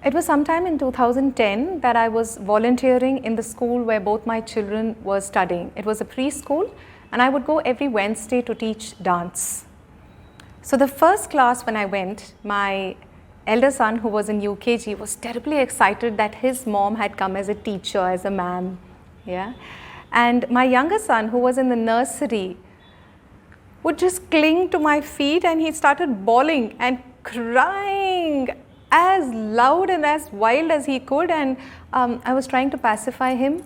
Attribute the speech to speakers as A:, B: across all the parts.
A: It was sometime in 2010 that I was volunteering in the school where both my children were studying. It was a preschool, and I would go every Wednesday to teach dance. So the first class when I went, my elder son, who was in UKG, was terribly excited that his mom had come as a teacher, as a ma'am. Yeah? And my younger son, who was in the nursery, would just cling to my feet, and he started bawling and crying as loud and as wild as he could, and I was trying to pacify him.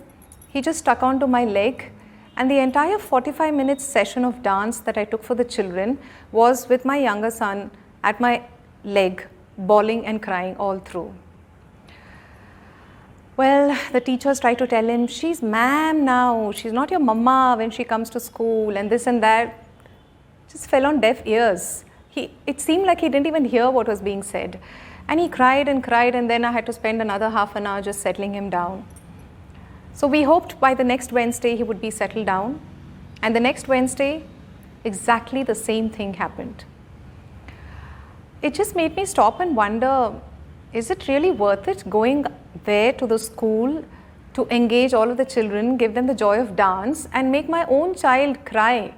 A: He just stuck onto my leg, and the entire 45 minutes session of dance that I took for the children was with my younger son at my leg, bawling and crying all through. Well, the teachers tried to tell him, she's ma'am now, she's not your mama when she comes to school, and this and that. Just fell on deaf ears. It seemed like he didn't even hear what was being said. And he cried, and then I had to spend another half an hour just settling him down. So we hoped by the next Wednesday he would be settled down. And the next Wednesday, exactly the same thing happened. It just made me stop and wonder, is it really worth it going there to the school to engage all of the children, give them the joy of dance, and make my own child cry?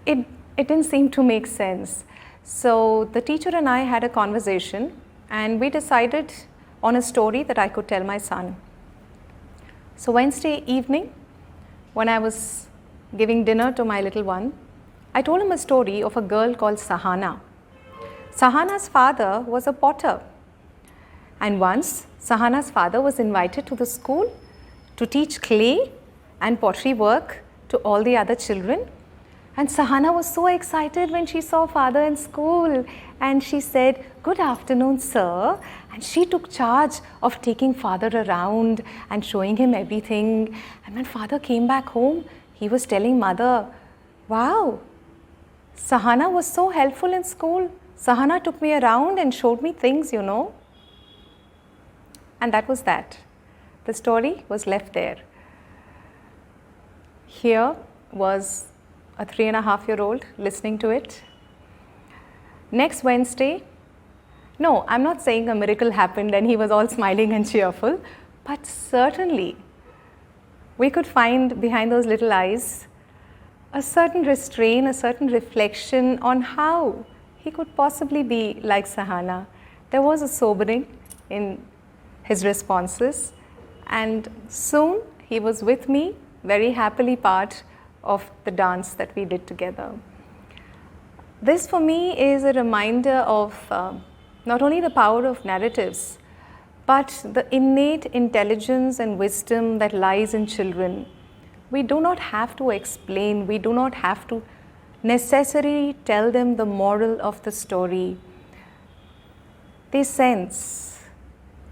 A: It didn't seem to make sense. So the teacher and I had a conversation, and we decided on a story that I could tell my son. So Wednesday evening, when I was giving dinner to my little one, I told him a story of a girl called Sahana. Sahana's father was a potter. And once, Sahana's father was invited to the school to teach clay and pottery work to all the other children. And Sahana was so excited when she saw father in school, and she said, "Good afternoon, sir." And she took charge of taking father around and showing him everything. And when father came back home, he was telling mother, "Wow, Sahana was so helpful in school. Sahana took me around and showed me things, you know." And that was that. The story was left there. Here was a 3.5-year-old listening to it. Next Wednesday, no, I'm not saying a miracle happened and he was all smiling and cheerful, but certainly we could find behind those little eyes a certain restraint, a certain reflection on how he could possibly be like Sahana. There was a sobering in his responses, and soon he was with me, very happily part of the dance that we did together. This for me is a reminder of not only the power of narratives, but the innate intelligence and wisdom that lies in children. We do not have to explain, we do not have to necessarily tell them the moral of the story. They sense,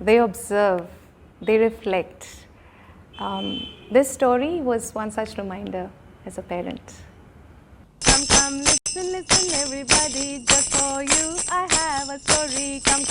A: they observe, they reflect. This story was one such reminder as a parent. Come, listen, everybody, just for you I have a story. Come,